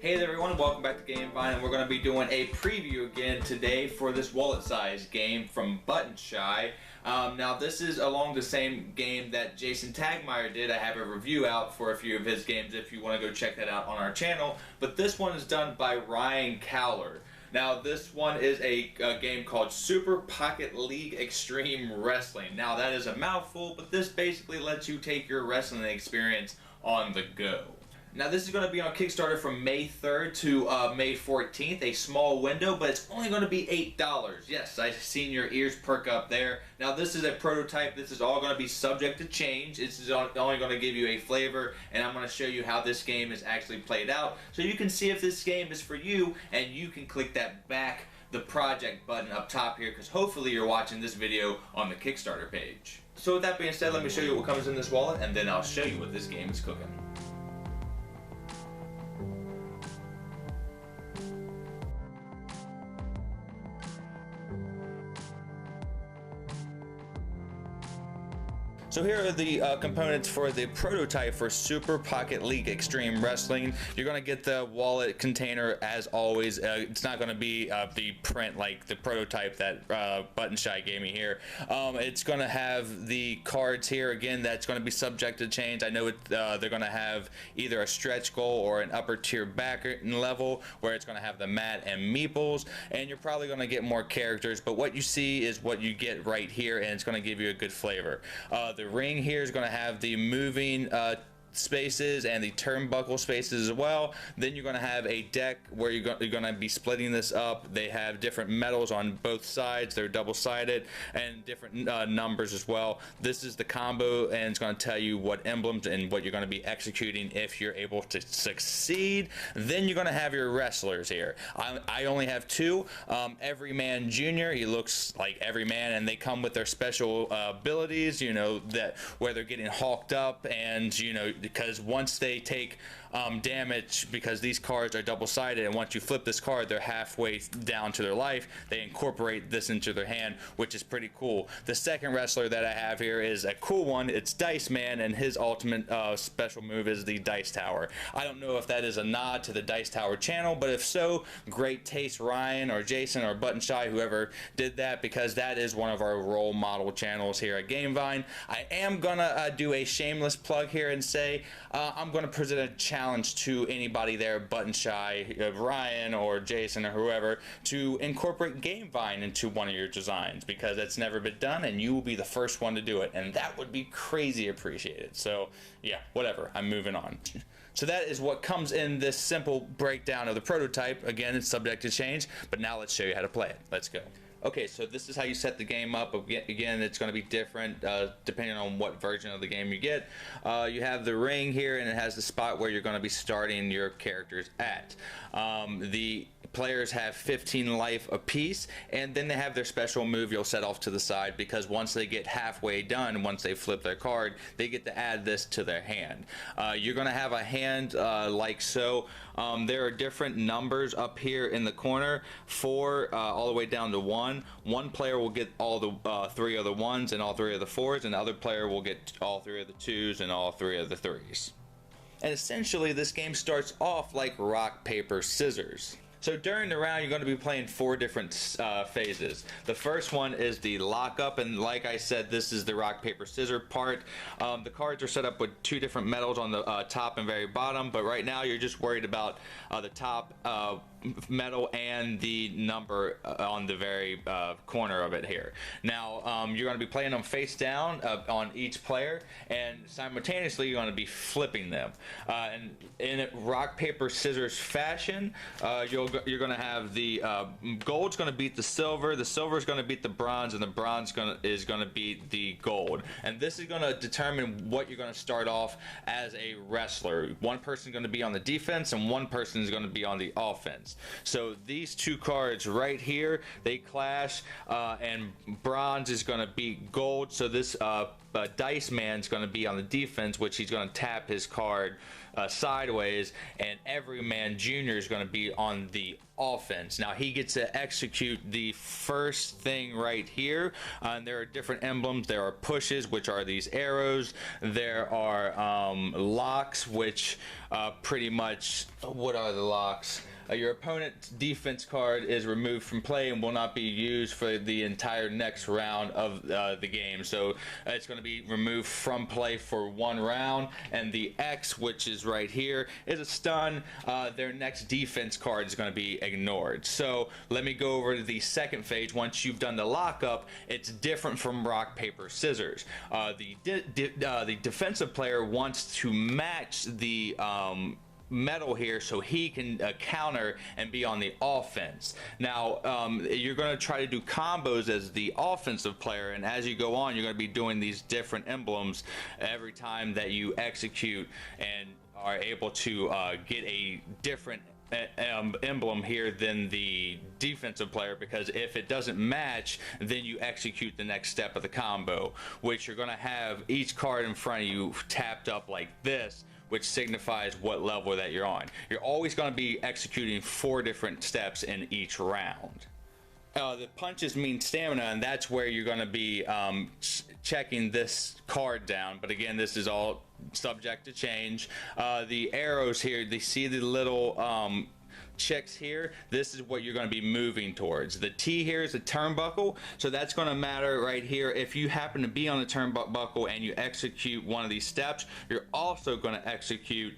Hey there everyone, welcome back to GameVine, and we're going to be doing a preview again today for this wallet size game from Button Shy. Now this is along the same game that Jason Tagmeyer did. I have a review out for a few of his games if you want to go check that out on our channel, but this one is done by Ryan Cowler. Now this one is a game called Super Pocket League Extreme Wrestling. Now that is a mouthful, but this basically lets you take your wrestling experience on the go. Now this is going to be on Kickstarter from May 3rd to May 14th, a small window, but it's only going to be $8. Yes, I've seen your ears perk up there. Now this is a prototype. This is all going to be subject to change. This is only going to give you a flavor, and I'm going to show you how this game is actually played out, so you can see if this game is for you, and you can click that back the project button up top here, because hopefully you're watching this video on the Kickstarter page. So with that being said, let me show you what comes in this wallet, and then I'll show you what this game is cooking. So here are the components for the prototype for Super Pocket League Extreme Wrestling. You're going to get the wallet container as always. It's not going to be the print like the prototype that Button Shy gave me here. It's going to have the cards here. Again, that's going to be subject to change. I know they're going to have either a stretch goal or an upper tier back level where it's going to have the mat and meeples, and you're probably going to get more characters, but what you see is what you get right here, and it's going to give you a good flavor. The ring here is going to have the moving spaces and the turnbuckle spaces as well. Then you're going to have a deck where you're going to be splitting this up. They have different metals on both sides. They're double-sided and different numbers as well. This is the combo, and it's going to tell you what emblems and what you're going to be executing if you're able to succeed. Then you're going to have your wrestlers here. I only have two. Everyman Jr., he looks like Everyman, and they come with their special abilities, you know, that where they're getting hulked up, and you know, because once they take damage, because these cards are double-sided, and once you flip this card, they're halfway down to their life, they incorporate this into their hand, which is pretty cool. The second wrestler that I have here is a cool one. It's Dice Man, and his ultimate special move is the Dice Tower. I don't know if that is a nod to the Dice Tower channel, but if so, great taste, Ryan or Jason or Button Shy, whoever did that, because that is one of our role model channels here at GameVine. I am gonna do a shameless plug here and say I'm going to present a challenge to anybody there, Button Shy, Ryan or Jason or whoever, to incorporate GameVine into one of your designs, because it's never been done and you will be the first one to do it, and that would be crazy appreciated. So yeah, whatever, I'm moving on. So that is what comes in this simple breakdown of the prototype. Again, it's subject to change, but now let's show you how to play it. Let's go. Okay, so this is how you set the game up. Again, it's going to be different depending on what version of the game you get. You have the ring here, and it has the spot where you're going to be starting your characters at. The players have 15 life apiece, and then they have their special move you'll set off to the side, because once they get halfway done, once they flip their card, they get to add this to their hand. You're going to have a hand like so. There are different numbers up here in the corner, 4 all the way down to 1. One player will get all the 3 of the 1s and all 3 of the 4s, and the other player will get all 3 of the 2s and all 3 of the 3s. And essentially this game starts off like rock, paper, scissors. So during the round, you're going to be playing 4 different phases. The first one is the lockup, and like I said, this is the rock, paper, scissors part. The cards are set up with 2 different metals on the top and very bottom, but right now you're just worried about the top metal and the number on the very corner of it here. Now you're going to be playing them face down on each player, and simultaneously you're going to be flipping them. And in rock, paper, scissors fashion, you're going to have the gold's going to beat the silver is going to beat the bronze, and the bronze is going to beat the gold. And this is going to determine what you're going to start off as a wrestler. One person is going to be on the defense, and one person is going to be on the offense. So these 2 cards right here, they clash, and bronze is going to beat gold. So this Dice Man's going to be on the defense, which he's going to tap his card sideways, and Everyman Jr. is going to be on the offense. Now he gets to execute the first thing right here. There are different emblems. There are pushes, which are these arrows. There are locks, which pretty much, what are the locks? Your opponent's defense card is removed from play and will not be used for the entire next round of the game. So it's going to be removed from play for 1 round. And the X, which is right here, is a stun. Their next defense card is going to be ignored. So let me go over to the second phase. Once you've done the lockup, it's different from rock, paper, scissors. The defensive player wants to match the metal here so he can counter and be on the offense. Now you're going to try to do combos as the offensive player, and as you go on you're going to be doing these different emblems every time that you execute, and are able to get a different emblem here than the defensive player, because if it doesn't match, then you execute the next step of the combo, which you're going to have each card in front of you tapped up like this, which signifies what level that you're on. You're always going to be executing 4 different steps in each round. The punches mean stamina, and that's where you're going to be checking this card down. But again, this is all subject to change. The arrows here, they see the little checks here. This is what you're going to be moving towards. The T here is a turnbuckle, so that's going to matter right here. If you happen to be on the turnbuckle and you execute one of these steps, you're also going to execute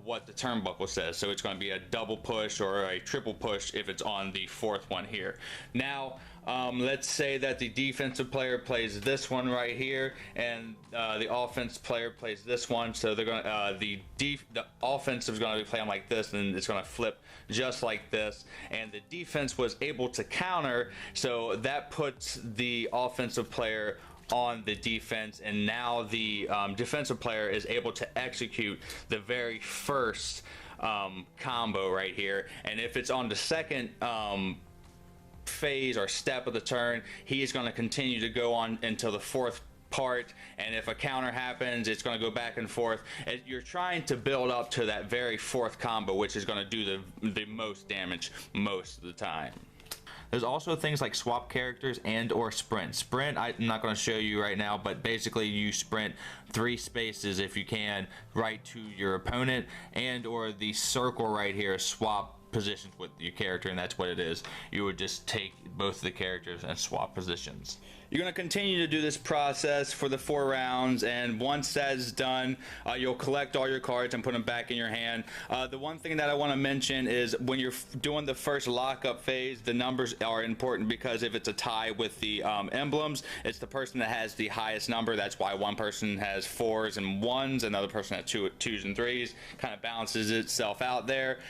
what the turnbuckle says. So it's going to be a double push or a triple push if it's on the 4th one here. Now let's say that the defensive player plays this one right here, and the offense player plays this one. So they're going to the offensive is going to be playing like this, and it's going to flip just like this. And the defense was able to counter, so that puts the offensive player on the defense, and now the defensive player is able to execute the very first combo right here. And if it's on the second phase or step of the turn, he is going to continue to go on until the 4th part, and if a counter happens, it's going to go back and forth. You're trying to build up to that very 4th combo, which is going to do the most damage most of the time. There's also things like swap characters and or sprint. Sprint, I'm not going to show you right now, but basically you sprint 3 spaces if you can right to your opponent, and or the circle right here, swap positions with your character, and that's what it is. You would just take both of the characters and swap positions. You're going to continue to do this process for the 4 rounds, and once that is done, you'll collect all your cards and put them back in your hand. The one thing that I want to mention is when you're doing the first lockup phase, the numbers are important, because if it's a tie with the emblems, it's the person that has the highest number. That's why one person has 4s and 1s, another person has 2s and 3s. Kind of balances itself out there.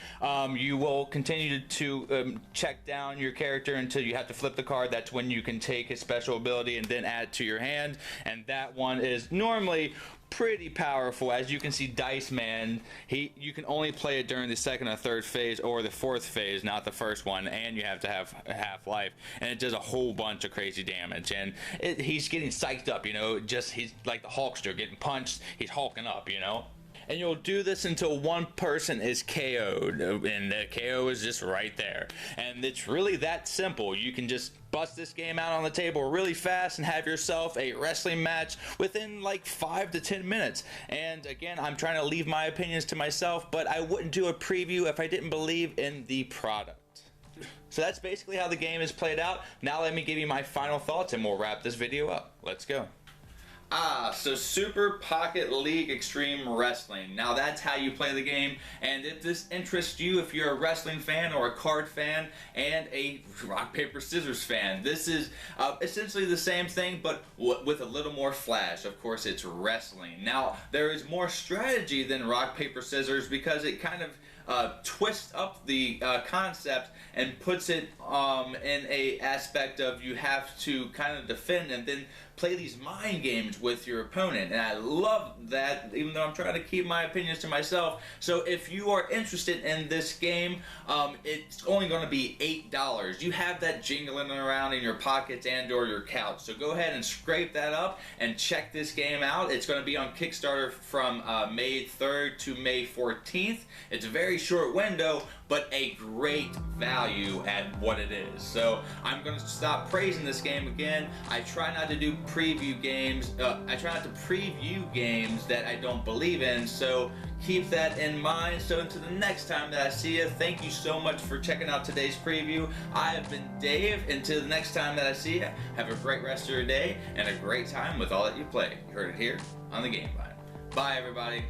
You will continue to check down your character until you have to flip the card. That's when you can take his special ability and then add it to your hand, and that one is normally pretty powerful. As you can see, Dice Man, you can only play it during the 2nd or 3rd phase or the 4th phase, not the 1st one, and you have to have half-life, and it does a whole bunch of crazy damage. And he's getting psyched up, you know, he's like the Hulkster getting punched, he's hulking up, you know. And you'll do this until one person is KO'd, and the KO is just right there. And it's really that simple. You can just bust this game out on the table really fast and have yourself a wrestling match within like 5 to 10 minutes. And again, I'm trying to leave my opinions to myself, but I wouldn't do a preview if I didn't believe in the product. So that's basically how the game is played out. Now let me give you my final thoughts and we'll wrap this video up. Let's go. So Super Pocket League Extreme Wrestling. Now that's how you play the game, and if this interests you, if you're a wrestling fan or a card fan and a rock, paper, scissors fan, this is essentially the same thing, but with a little more flash. Of course, it's wrestling. Now, there is more strategy than rock, paper, scissors, because it kind of twists up the concept and puts it in a aspect of you have to kind of defend and then play these mind games with your opponent, and I love that, even though I'm trying to keep my opinions to myself. So if you are interested in this game, it's only going to be $8. You have that jingling around in your pockets and or your couch, so go ahead and scrape that up and check this game out. It's going to be on Kickstarter from May 3rd to May 14th. It's a very short window, but a great value at what it is. So I'm going to stop praising this game again. I try not to do preview games. I try not to preview games that I don't believe in, so keep that in mind. So until the next time that I see you, thank you so much for checking out today's preview. I have been Dave. Until the next time that I see you, have a great rest of your day and a great time with all that you play. You heard it here on the Game Vine. Bye, everybody.